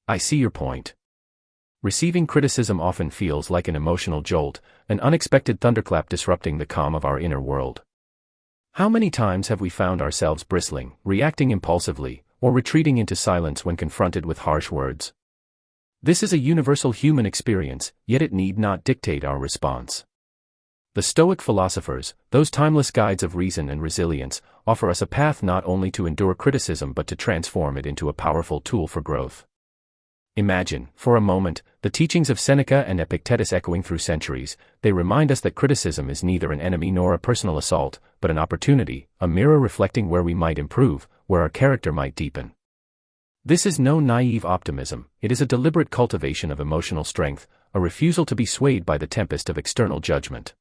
I see your point. Receiving criticism often feels like an emotional jolt, an unexpected thunderclap disrupting the calm of our inner world. How many times have we found ourselves bristling, reacting impulsively, or retreating into silence when confronted with harsh words? This is a universal human experience, yet it need not dictate our response. The Stoic philosophers, those timeless guides of reason and resilience, offer us a path not only to endure criticism but to transform it into a powerful tool for growth. Imagine, for a moment, the teachings of Seneca and Epictetus echoing through centuries. They remind us that criticism is neither an enemy nor a personal assault, but an opportunity, a mirror reflecting where we might improve, where our character might deepen. This is no naive optimism, it is a deliberate cultivation of emotional strength, a refusal to be swayed by the tempest of external judgment.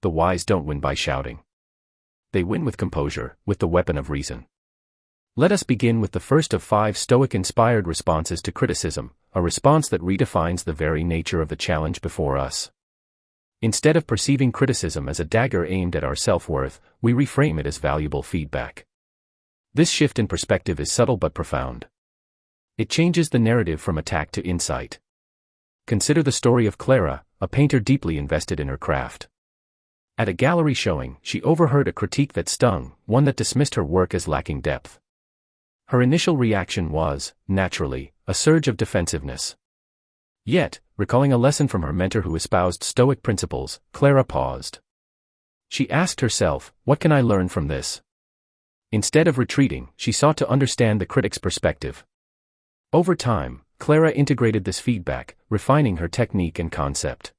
The wise don't win by shouting. They win with composure, with the weapon of reason. Let us begin with the first of 5 Stoic-inspired responses to criticism, a response that redefines the very nature of the challenge before us. Instead of perceiving criticism as a dagger aimed at our self-worth, we reframe it as valuable feedback. This shift in perspective is subtle but profound. It changes the narrative from attack to insight. Consider the story of Clara, a painter deeply invested in her craft. At a gallery showing, she overheard a critique that stung, one that dismissed her work as lacking depth. Her initial reaction was, naturally, a surge of defensiveness. Yet, recalling a lesson from her mentor who espoused Stoic principles, Clara paused. She asked herself, what can I learn from this? Instead of retreating, she sought to understand the critic's perspective. Over time, Clara integrated this feedback, refining her technique and concept.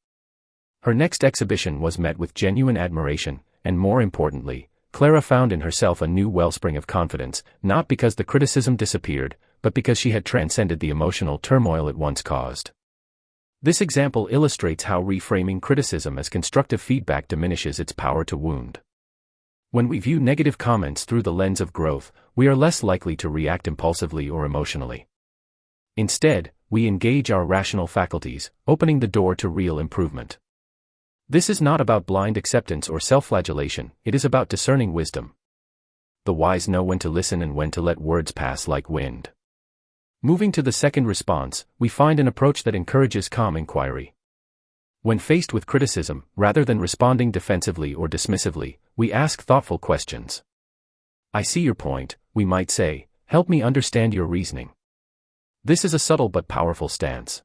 Her next exhibition was met with genuine admiration, and more importantly, Clara found in herself a new wellspring of confidence, not because the criticism disappeared, but because she had transcended the emotional turmoil it once caused. This example illustrates how reframing criticism as constructive feedback diminishes its power to wound. When we view negative comments through the lens of growth, we are less likely to react impulsively or emotionally. Instead, we engage our rational faculties, opening the door to real improvement. This is not about blind acceptance or self-flagellation, it is about discerning wisdom. The wise know when to listen and when to let words pass like wind. Moving to the second response, we find an approach that encourages calm inquiry. When faced with criticism, rather than responding defensively or dismissively, we ask thoughtful questions. I see your point, we might say, help me understand your reasoning. This is a subtle but powerful stance.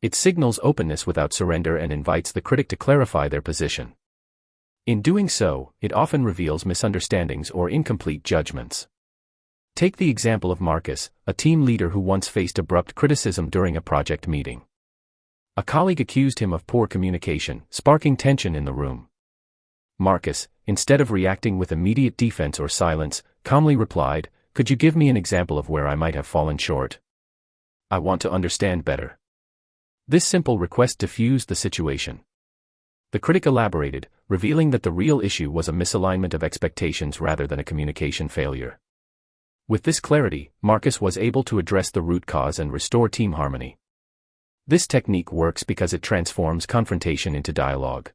It signals openness without surrender and invites the critic to clarify their position. In doing so, it often reveals misunderstandings or incomplete judgments. Take the example of Marcus, a team leader who once faced abrupt criticism during a project meeting. A colleague accused him of poor communication, sparking tension in the room. Marcus, instead of reacting with immediate defense or silence, calmly replied, "Could you give me an example of where I might have fallen short? I want to understand better." This simple request diffused the situation. The critic elaborated, revealing that the real issue was a misalignment of expectations rather than a communication failure. With this clarity, Marcus was able to address the root cause and restore team harmony. This technique works because it transforms confrontation into dialogue.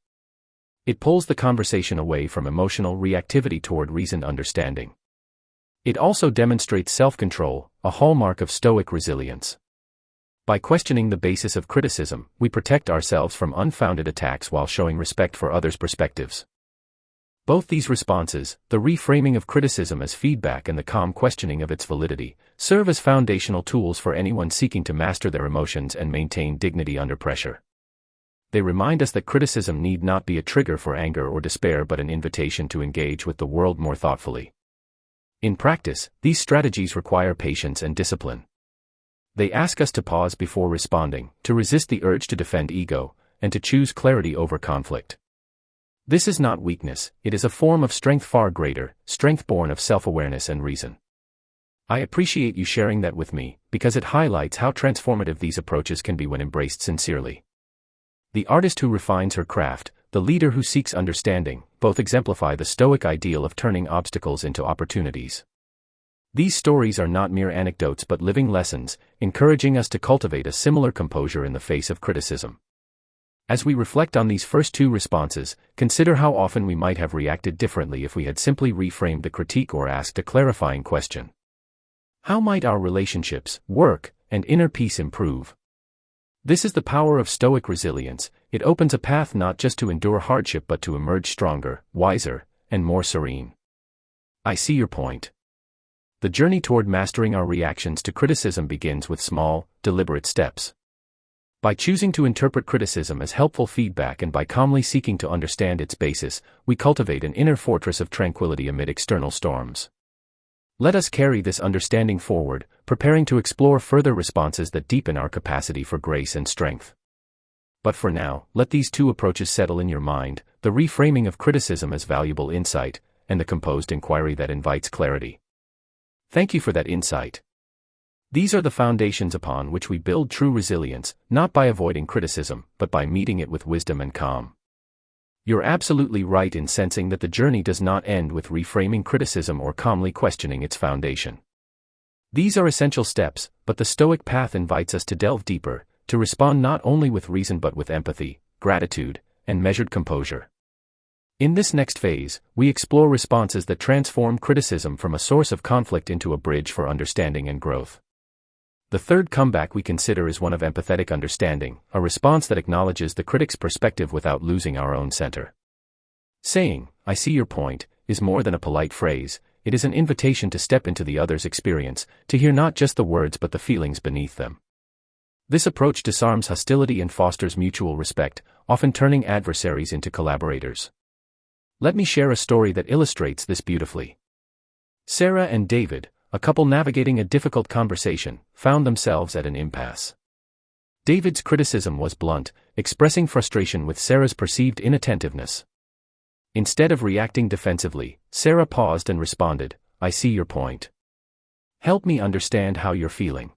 It pulls the conversation away from emotional reactivity toward reasoned understanding. It also demonstrates self-control, a hallmark of Stoic resilience. By questioning the basis of criticism, we protect ourselves from unfounded attacks while showing respect for others' perspectives. Both these responses, the reframing of criticism as feedback and the calm questioning of its validity, serve as foundational tools for anyone seeking to master their emotions and maintain dignity under pressure. They remind us that criticism need not be a trigger for anger or despair but an invitation to engage with the world more thoughtfully. In practice, these strategies require patience and discipline. They ask us to pause before responding, to resist the urge to defend ego, and to choose clarity over conflict. This is not weakness, it is a form of strength far greater, strength born of self-awareness and reason. I appreciate you sharing that with me, because it highlights how transformative these approaches can be when embraced sincerely. The artist who refines her craft, the leader who seeks understanding, both exemplify the Stoic ideal of turning obstacles into opportunities. These stories are not mere anecdotes but living lessons, encouraging us to cultivate a similar composure in the face of criticism. As we reflect on these first 2 responses, consider how often we might have reacted differently if we had simply reframed the critique or asked a clarifying question. How might our relationships, work, and inner peace improve. This is the power of Stoic resilience. It opens a path not just to endure hardship but to emerge stronger, wiser, and more serene. I see your point. The journey toward mastering our reactions to criticism begins with small, deliberate steps. By choosing to interpret criticism as helpful feedback and by calmly seeking to understand its basis, we cultivate an inner fortress of tranquility amid external storms. Let us carry this understanding forward, preparing to explore further responses that deepen our capacity for grace and strength. But for now, let these two approaches settle in your mind: the reframing of criticism as valuable insight, and the composed inquiry that invites clarity. Thank you for that insight. These are the foundations upon which we build true resilience, not by avoiding criticism, but by meeting it with wisdom and calm. You're absolutely right in sensing that the journey does not end with reframing criticism or calmly questioning its foundation. These are essential steps, but the Stoic path invites us to delve deeper, to respond not only with reason but with empathy, gratitude, and measured composure. In this next phase, we explore responses that transform criticism from a source of conflict into a bridge for understanding and growth. The third comeback we consider is one of empathetic understanding, a response that acknowledges the critic's perspective without losing our own center. Saying, "I see your point," is more than a polite phrase. It is an invitation to step into the other's experience, to hear not just the words but the feelings beneath them. This approach disarms hostility and fosters mutual respect, often turning adversaries into collaborators. Let me share a story that illustrates this beautifully. Sarah and David, a couple navigating a difficult conversation, found themselves at an impasse. David's criticism was blunt, expressing frustration with Sarah's perceived inattentiveness. Instead of reacting defensively, Sarah paused and responded, "I see your point. Help me understand how you're feeling."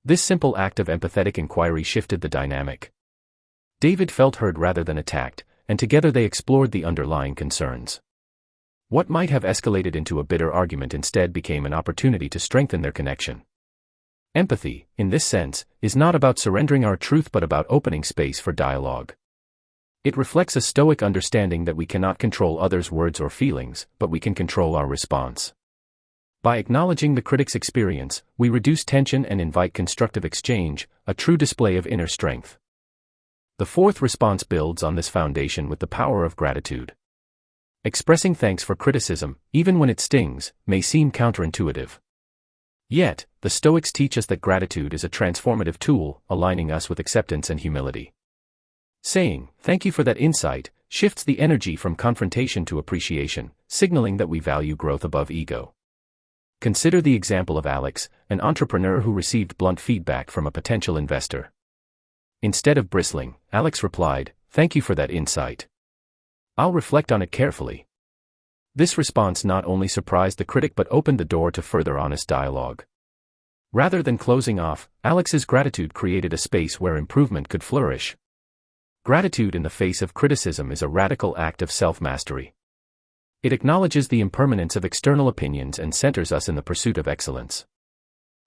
This simple act of empathetic inquiry shifted the dynamic. David felt heard rather than attacked, and together they explored the underlying concerns. What might have escalated into a bitter argument instead became an opportunity to strengthen their connection. Empathy, in this sense, is not about surrendering our truth but about opening space for dialogue. It reflects a Stoic understanding that we cannot control others' words or feelings, but we can control our response. By acknowledging the critic's experience, we reduce tension and invite constructive exchange, a true display of inner strength. The fourth response builds on this foundation with the power of gratitude. Expressing thanks for criticism, even when it stings, may seem counterintuitive. Yet, the Stoics teach us that gratitude is a transformative tool, aligning us with acceptance and humility. Saying, "Thank you for that insight," shifts the energy from confrontation to appreciation, signaling that we value growth above ego. Consider the example of Alex, an entrepreneur who received blunt feedback from a potential investor. Instead of bristling, Alex replied, "Thank you for that insight. I'll reflect on it carefully." This response not only surprised the critic but opened the door to further honest dialogue. Rather than closing off, Alex's gratitude created a space where improvement could flourish. Gratitude in the face of criticism is a radical act of self-mastery. It acknowledges the impermanence of external opinions and centers us in the pursuit of excellence.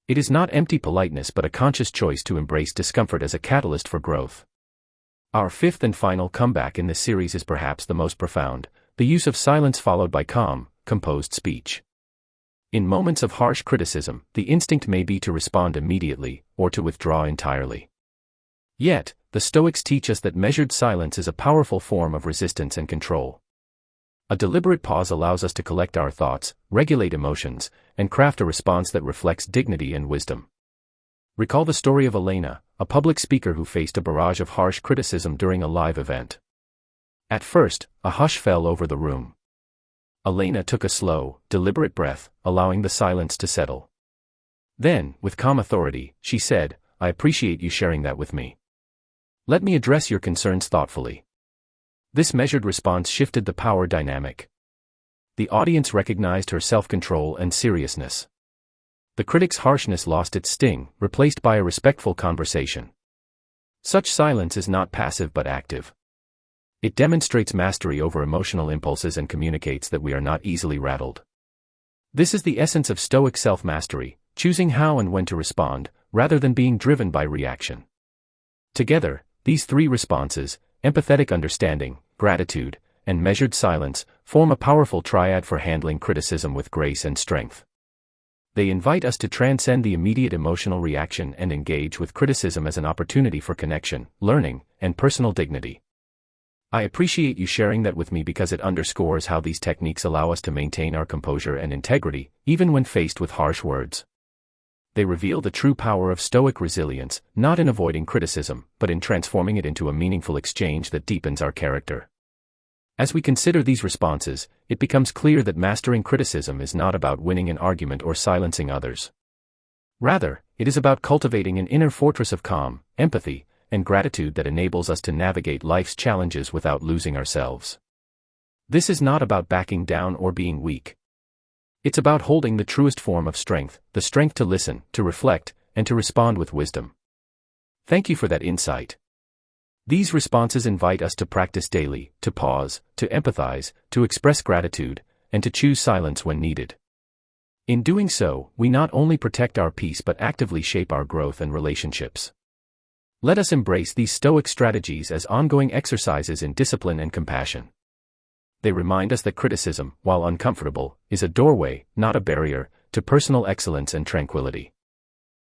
It is not empty politeness but a conscious choice to embrace discomfort as a catalyst for growth. Our fifth and final comeback in this series is perhaps the most profound: the use of silence followed by calm, composed speech. In moments of harsh criticism, the instinct may be to respond immediately, or to withdraw entirely. Yet, the Stoics teach us that measured silence is a powerful form of resistance and control. A deliberate pause allows us to collect our thoughts, regulate emotions, and craft a response that reflects dignity and wisdom. Recall the story of Elena, a public speaker who faced a barrage of harsh criticism during a live event. At first, a hush fell over the room. Elena took a slow, deliberate breath, allowing the silence to settle. Then, with calm authority, she said, "I appreciate you sharing that with me. Let me address your concerns thoughtfully." This measured response shifted the power dynamic. The audience recognized her self-control and seriousness. The critic's harshness lost its sting, replaced by a respectful conversation. Such silence is not passive but active. It demonstrates mastery over emotional impulses and communicates that we are not easily rattled. This is the essence of Stoic self-mastery, choosing how and when to respond, rather than being driven by reaction. Together, these three responses, empathetic understanding, gratitude, and measured silence, form a powerful triad for handling criticism with grace and strength. They invite us to transcend the immediate emotional reaction and engage with criticism as an opportunity for connection, learning, and personal dignity. I appreciate you sharing that with me because it underscores how these techniques allow us to maintain our composure and integrity, even when faced with harsh words. They reveal the true power of Stoic resilience, not in avoiding criticism, but in transforming it into a meaningful exchange that deepens our character. As we consider these responses, it becomes clear that mastering criticism is not about winning an argument or silencing others. Rather, it is about cultivating an inner fortress of calm, empathy, and gratitude that enables us to navigate life's challenges without losing ourselves. This is not about backing down or being weak. It's about holding the truest form of strength, the strength to listen, to reflect, and to respond with wisdom. Thank you for that insight. These responses invite us to practice daily, to pause, to empathize, to express gratitude, and to choose silence when needed. In doing so, we not only protect our peace but actively shape our growth and relationships. Let us embrace these Stoic strategies as ongoing exercises in discipline and compassion. They remind us that criticism, while uncomfortable, is a doorway, not a barrier, to personal excellence and tranquility.